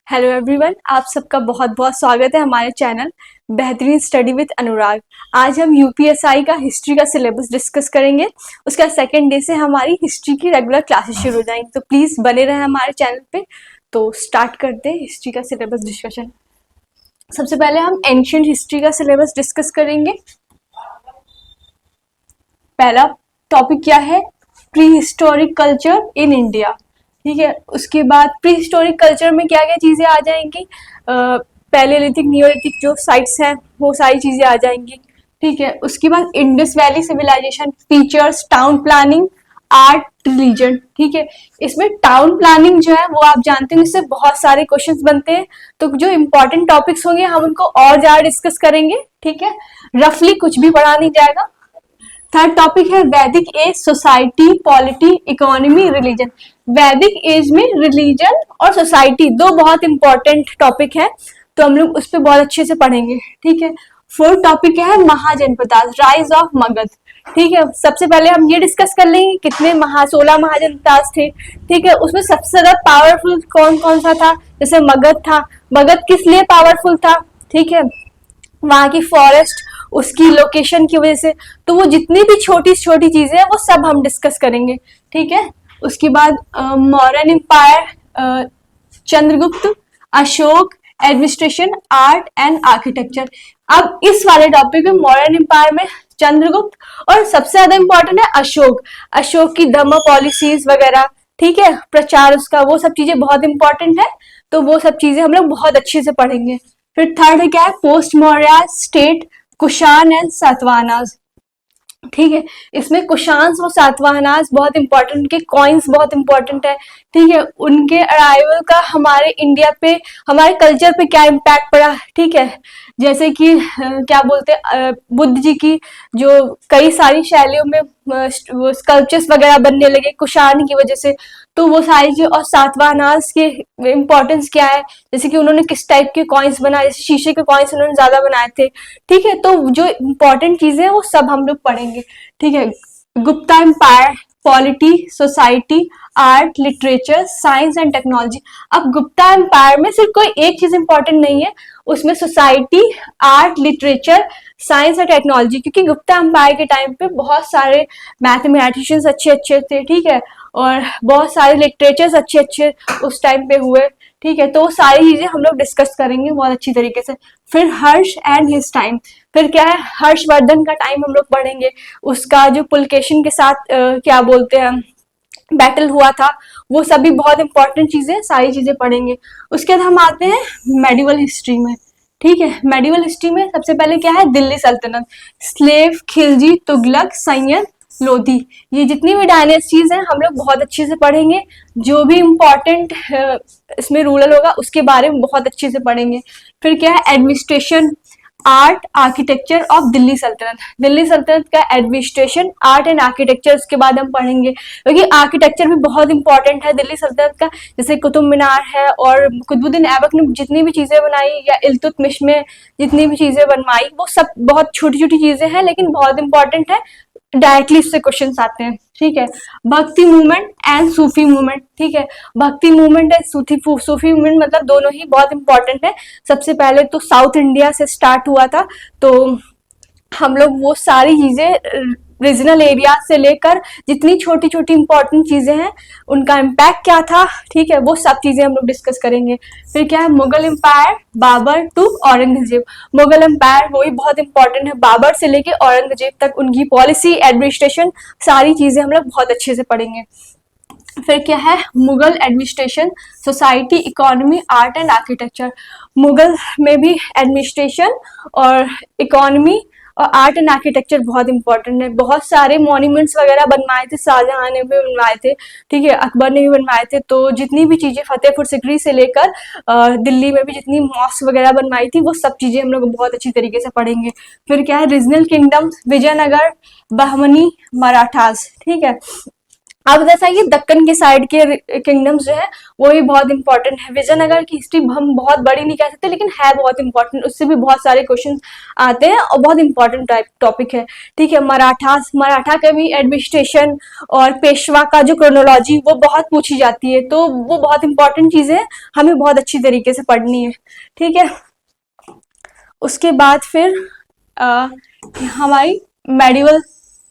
Hello everyone, आप सबका बहुत बहुत स्वागत है हमारे चैनल बेहतरीन स्टडी विद अनुराग। आज हम यूपीएसआई का हिस्ट्री का सिलेबस डिस्कस करेंगे। उसका सेकेंड डे से हमारी हिस्ट्री की रेगुलर क्लासेस शुरू हो जाएंगी, तो प्लीज़ बने रहें हमारे चैनल पे। तो स्टार्ट करते हैं हिस्ट्री का सिलेबस डिस्कशन। सबसे पहले हम एंशियंट हिस्ट्री का सिलेबस डिस्कस करेंगे। पहला टॉपिक क्या है? Pre historic culture in India. ठीक है, उसके बाद प्री हिस्टोरिक कल्चर में क्या क्या चीज़ें आ जाएंगी? पैलेलिथिक, नियोलिथिक जो साइट्स हैं वो सारी चीज़ें आ जाएंगी। ठीक है, उसके बाद Indus valley civilisation, features, town planning, art, religion. ठीक है, इसमें टाउन प्लानिंग जो है वो आप जानते हैं, इससे बहुत सारे क्वेश्चंस बनते हैं। तो जो इंपॉर्टेंट टॉपिक्स होंगे हम उनको और ज़्यादा डिस्कस करेंगे। ठीक है, रफली कुछ भी पढ़ा नहीं जाएगा। थर्ड टॉपिक है Vedic age, society, polity, economy, religion. Vedic age में रिलीजन और सोसाइटी दो बहुत इंपॉर्टेंट टॉपिक है, तो हम लोग उस पर बहुत अच्छे से पढ़ेंगे। ठीक है, फोर्थ टॉपिक है महाजनपदास, राइज ऑफ मगध। ठीक है, सबसे पहले हम ये डिस्कस कर लेंगे कितने 16 महाजनपदास थे। ठीक है, उसमें सबसे ज्यादा पावरफुल कौन कौन सा था? जैसे मगध था। मगध किस लिए पावरफुल था? ठीक है, वहां की फॉरेस्ट, उसकी लोकेशन की वजह से। तो वो जितनी भी छोटी छोटी चीजें हैं वो सब हम डिस्कस करेंगे। ठीक है, उसके बाद Mauryan empire, Chandragupta, Ashok, administration, art and architecture. अब इस वाले टॉपिक में मौर्यन एम्पायर में चंद्रगुप्त और सबसे ज्यादा इंपॉर्टेंट है अशोक। अशोक की धम्म पॉलिसीज वगैरह, ठीक है, प्रचार उसका, वो सब चीजें बहुत इंपॉर्टेंट है। तो वो सब चीजें हम लोग बहुत अच्छे से पढ़ेंगे। फिर थर्ड है क्या है? Post Maurya state, Kushan and Satavahanas. ठीक है, इसमें कुषाण और सातवाहनास बहुत इंपॉर्टेंट, उनके कॉइन्स बहुत इंपॉर्टेंट है। ठीक है, उनके अराइवल का हमारे इंडिया पे, हमारे कल्चर पे क्या इम्पैक्ट पड़ा। ठीक है, जैसे कि क्या बोलते हैं, बुद्ध जी की जो कई सारी शैलियों में स्कल्पचर्स वगैरह बनने लगे कुषाण की वजह से, तो वो सारी चीज। और सातवाहनास के इम्पोर्टेंस क्या है, जैसे कि उन्होंने किस टाइप के कॉइन्स बनाए, जैसे शीशे के कॉइन्स उन्होंने ज्यादा बनाए थे। ठीक है, तो जो इम्पोर्टेंट चीजें हैं वो सब हम लोग पढ़ेंगे। ठीक है, Gupta empire, polity, society, art, literature, science and technology. अब गुप्ता एम्पायर में सिर्फ कोई एक चीज इंपॉर्टेंट नहीं है, उसमें सोसाइटी, आर्ट, लिटरेचर, साइंस और टेक्नोलॉजी, क्योंकि गुप्ता एम्पायर के टाइम पे बहुत सारे मैथमेटिशियंस अच्छे अच्छे थे। ठीक है, और बहुत सारे लिटरेचर्स अच्छे अच्छे उस टाइम पे हुए। ठीक है, तो वो सारी चीजें हम लोग डिस्कस करेंगे बहुत अच्छी तरीके से। फिर हर्ष एंड हिज टाइम, फिर क्या है, हर्षवर्धन का टाइम हम लोग पढ़ेंगे। उसका जो पुलकेशिन के साथ क्या बोलते हैं बैटल हुआ था, वो सभी बहुत इंपॉर्टेंट चीजें, सारी चीजें पढ़ेंगे। उसके बाद हम आते हैं मेडिवल हिस्ट्री में। ठीक है, मेडिवल हिस्ट्री में सबसे पहले क्या है? दिल्ली सल्तनत, स्लेव, खिलजी, तुगलक, सैयद, लोधी। ये जितनी भी डायनेस्टीज हैं हम लोग बहुत अच्छे से पढ़ेंगे। जो भी इम्पोर्टेंट इसमें रूलर होगा उसके बारे में बहुत अच्छे से पढ़ेंगे। फिर क्या है? Administration, art, architecture of Delhi सल्तनत। दिल्ली सल्तनत का एडमिनिस्ट्रेशन, आर्ट एंड आर्किटेक्चर उसके बाद हम पढ़ेंगे, क्योंकि आर्किटेक्चर भी बहुत इंपॉर्टेंट है दिल्ली सल्तनत का। जैसे कुतुब मीनार है, और कुतुबुद्दीन ऐबक ने जितनी भी चीजें बनाई, या इल्तुतमिश में जितनी भी चीजें बनवाई, वो सब बहुत छोटी छोटी चीजें हैं लेकिन बहुत इंपॉर्टेंट है, डायरेक्टली इससे क्वेश्चन आते हैं। ठीक है, भक्ति मूवमेंट एंड सूफी मूवमेंट। ठीक है, भक्ति मूवमेंट एंड सूफी मूवमेंट मतलब दोनों ही बहुत इंपॉर्टेंट है। सबसे पहले तो साउथ इंडिया से स्टार्ट हुआ था, तो हम लोग वो सारी चीजें रीजनल एरिया से लेकर जितनी छोटी छोटी इंपॉर्टेंट चीजें हैं उनका इम्पैक्ट क्या था, ठीक है, वो सब चीजें हम लोग डिस्कस करेंगे। फिर क्या है? Mughal empire, Babur to Aurangzeb. Mughal empire वो भी बहुत इंपॉर्टेंट है, बाबर से लेके औरंगजेब तक उनकी पॉलिसी, एडमिनिस्ट्रेशन, सारी चीजें हम लोग बहुत अच्छे से पढ़ेंगे। फिर क्या है? Mughal administration, society, economy, art and architecture. Mughal में भी एडमिनिस्ट्रेशन और इकोनॉमी और आर्ट एंड आर्किटेक्चर बहुत इंपॉर्टेंट है। बहुत सारे मॉन्यूमेंट्स वगैरह बनवाए थे, शाहजहां ने भी बनवाए थे, ठीक है, अकबर ने भी बनवाए थे। तो जितनी भी चीजें फतेहपुर सिकरी से लेकर दिल्ली में भी जितनी मॉस्क वगैरह बनवाई थी, वो सब चीजें हम लोग बहुत अच्छी तरीके से पढ़ेंगे। फिर क्या है? Regional kingdoms, Vijayanagara, Bahmani, Marathas. ठीक है, अब जैसा ये दक्कन के साइड के किंगडम्स जो है वो भी बहुत इंपॉर्टेंट है। विजयनगर की हिस्ट्री हम बहुत बड़ी नहीं कह सकते, लेकिन है बहुत इंपॉर्टेंट, उससे भी बहुत सारे क्वेश्चन आते हैं और बहुत इंपॉर्टेंट टॉपिक है। ठीक है, मराठा का भी एडमिनिस्ट्रेशन और पेशवा का जो क्रोनोलॉजी वो बहुत पूछी जाती है, तो वो बहुत इंपॉर्टेंट चीजें हैं, हमें बहुत अच्छी तरीके से पढ़नी है। ठीक है, उसके बाद फिर हमारी मेडिवल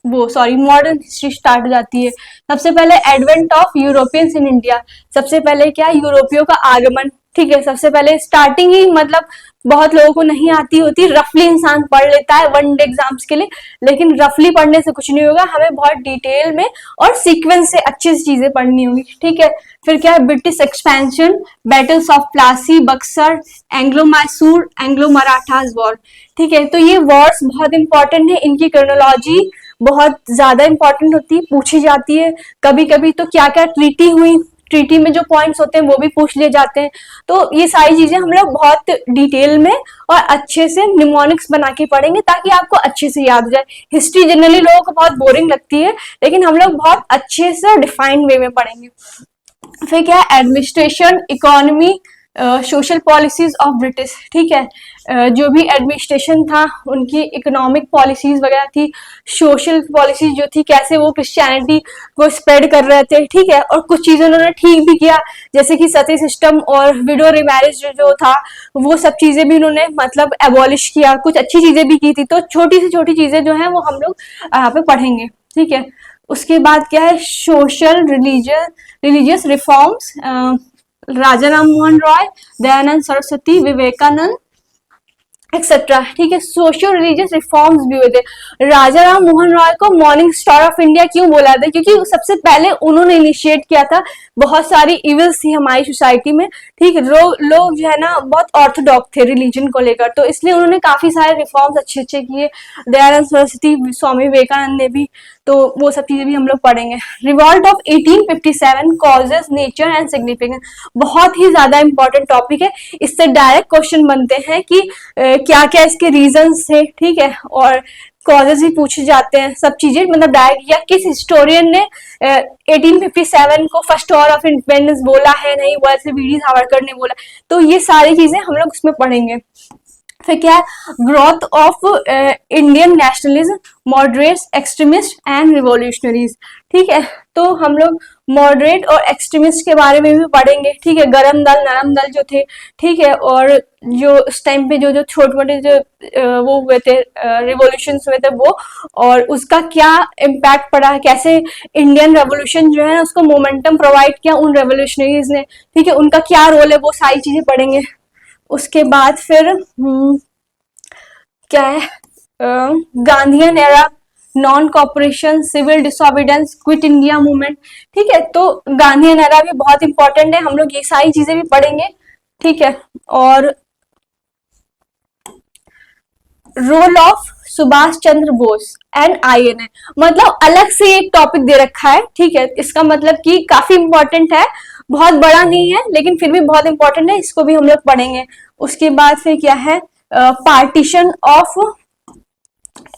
मॉडर्न हिस्ट्री स्टार्ट हो जाती है। सबसे पहले advent of Europeans in India, सबसे पहले क्या, यूरोपियों का आगमन। ठीक है, सबसे पहले स्टार्टिंग ही मतलब बहुत लोगों को नहीं आती होती, रफली इंसान पढ़ लेता है वन डे एग्जाम्स के लिए, लेकिन रफली पढ़ने से कुछ नहीं होगा, हमें बहुत डिटेल में और सीक्वेंस से अच्छी चीजें पढ़नी होगी। ठीक है, फिर क्या है, British expansion, battles of Plassey, Buxar, Anglo Mysore, Anglo Marathas war. ठीक है, तो ये वॉर्स बहुत इंपॉर्टेंट है, इनकी क्रोनोलॉजी बहुत ज्यादा इंपॉर्टेंट होती है, पूछी जाती है। कभी कभी तो क्या क्या ट्रीटी हुई, ट्रीटी में जो पॉइंट्स होते हैं वो भी पूछ लिए जाते हैं। तो ये सारी चीजें हम लोग बहुत डिटेल में और अच्छे से निमोनिक्स बना के पढ़ेंगे, ताकि आपको अच्छे से याद हो जाए। हिस्ट्री जनरली लोगों को बहुत बोरिंग लगती है, लेकिन हम लोग बहुत अच्छे से डिफाइंड वे में पढ़ेंगे। फिर क्या है, administration, economy, social policies of British. ठीक है, जो भी एडमिनिस्ट्रेशन था, उनकी इकोनॉमिक पॉलिसीज वगैरह थी, सोशल पॉलिसीज जो थी, कैसे वो क्रिश्चियनिटी को स्प्रेड कर रहे थे। ठीक है, और कुछ चीजें उन्होंने ठीक भी किया, जैसे कि सती सिस्टम और विडो रिमैरिज जो था, वो सब चीजें भी उन्होंने मतलब एबॉलिश किया, कुछ अच्छी चीजें भी की थी। तो छोटी से छोटी चीजें जो है वो हम लोग यहाँ पे पढ़ेंगे। ठीक है, उसके बाद क्या है, सोशल रिलीजियस रिफॉर्म्स, राजा राम मोहन रॉय, दयानंद सरस्वती, विवेकानंद एक्सेट्रा। ठीक है, सोशियो रिलीजियस रिफॉर्म्स भी हुए थे। राजा राम मोहन रॉय को मॉर्निंग स्टार ऑफ इंडिया क्यों बोला था, क्योंकि सबसे पहले उन्होंने इनिशिएट किया था। बहुत सारी इविल्स थी हमारी सोसाइटी में। ठीक है, लोग जो है ना बहुत ऑर्थोडॉक्स थे रिलीजन को लेकर, तो इसलिए उन्होंने काफी सारे रिफॉर्म्स अच्छे अच्छे किए। दयानंद सरस्वती, स्वामी विवेकानंद ने भी, तो वो सब चीजें भी हम लोग पढ़ेंगे। Revolt of 1857, causes, nature and significance, बहुत ही ज्यादा इंपॉर्टेंट टॉपिक है। इससे डायरेक्ट क्वेश्चन बनते हैं कि क्या क्या इसके रीजंस थे। ठीक है, और कॉजेज भी पूछे जाते हैं, सब चीजें मतलब डायरेक्ट, या किस हिस्टोरियन ने 1857 को फर्स्ट वॉर ऑफ इंडिपेंडेंस बोला है, नहीं बोला, ऐसे वीडी सावरकर ने बोला। तो ये सारी चीजें हम लोग उसमें पढ़ेंगे। फिर क्या है, growth of Indian nationalism, moderates, extremist and revolutionaries. ठीक है, तो हम लोग मॉडरेट और एक्सट्रीमिस्ट के बारे में भी पढ़ेंगे। ठीक है, गरम दल, नरम दल जो थे। ठीक है, और जो उस टाइम पे जो छोटे मोटे जो वो हुए थे, रिवॉल्यूशन हुए थे वो, और उसका क्या इम्पैक्ट पड़ा है, कैसे इंडियन रेवोल्यूशन जो है उसको मोमेंटम प्रोवाइड किया उन रेवोल्यूशनरीज ने। ठीक है, उनका क्या रोल है, वो सारी चीजें पढ़ेंगे। उसके बाद फिर क्या है, Gandhian era, non cooperation, civil disobedience, quit India movement. ठीक है, तो गांधीयन एरा भी बहुत इंपॉर्टेंट है, हम लोग ये सारी चीजें भी पढ़ेंगे। ठीक है, और role of Subhash Chandra Bose and INA, मतलब अलग से एक टॉपिक दे रखा है। ठीक है, इसका मतलब कि काफी इंपॉर्टेंट है, बहुत बड़ा नहीं है लेकिन फिर भी बहुत इंपॉर्टेंट है, इसको भी हम लोग पढ़ेंगे। उसके बाद फिर क्या है, partition of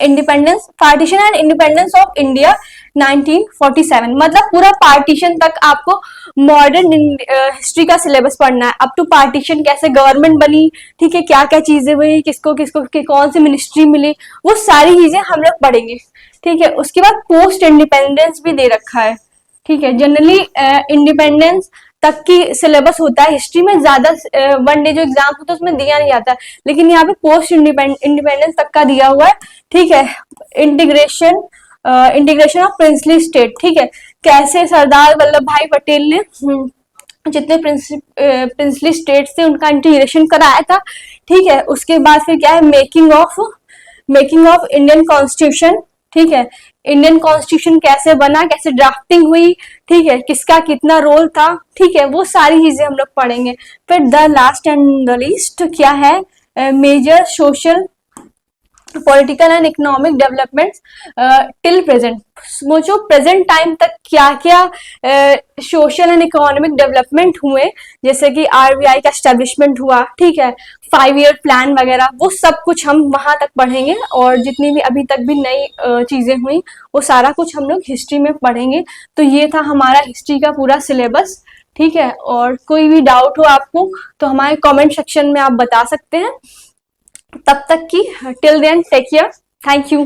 independence, partition and independence of India 1947, मतलब पूरा पार्टीशन तक आपको मॉडर्न हिस्ट्री का सिलेबस पढ़ना है, अप टू पार्टीशन, कैसे गवर्नमेंट बनी। ठीक है, क्या क्या चीजें हुई, किसको किसको कौन सी मिनिस्ट्री मिली, वो सारी चीजें हम लोग पढ़ेंगे। ठीक है, उसके बाद पोस्ट इंडिपेंडेंस भी दे रखा है। ठीक है, जनरली इंडिपेंडेंस तक की सिलेबस होता है हिस्ट्री में, ज्यादा वन डे जो एग्जाम होता है उसमें दिया नहीं जाता, लेकिन यहाँ पे पोस्ट इंडिपेंडेंस तक का दिया हुआ है। ठीक है, इंटीग्रेशन ऑफ प्रिंसली स्टेट। ठीक है, कैसे सरदार वल्लभ भाई पटेल ने जितने प्रिंसली स्टेट थे उनका इंटीग्रेशन कराया था। ठीक है, उसके बाद फिर क्या है, मेकिंग ऑफ इंडियन कॉन्स्टिट्यूशन। ठीक है, इंडियन कॉन्स्टिट्यूशन कैसे बना, कैसे ड्राफ्टिंग हुई। ठीक है, किसका कितना रोल था। ठीक है, वो सारी चीजें हम लोग पढ़ेंगे। फिर the last and the least क्या है, major social political and economic development till present, वो जो प्रेजेंट टाइम तक क्या क्या सोशल एंड इकोनॉमिक डेवलपमेंट हुए, जैसे कि आरबीआई का एस्टेब्लिशमेंट हुआ, ठीक है, 5 ईयर प्लान वगैरह, वो सब कुछ हम वहां तक पढ़ेंगे। और जितनी भी अभी तक भी नई चीजें हुई वो सारा कुछ हम लोग हिस्ट्री में पढ़ेंगे। तो ये था हमारा हिस्ट्री का पूरा सिलेबस, ठीक है। और कोई भी डाउट हो आपको तो हमारे कमेंट सेक्शन में आप बता सकते हैं। तब तक की till then take care, thank you.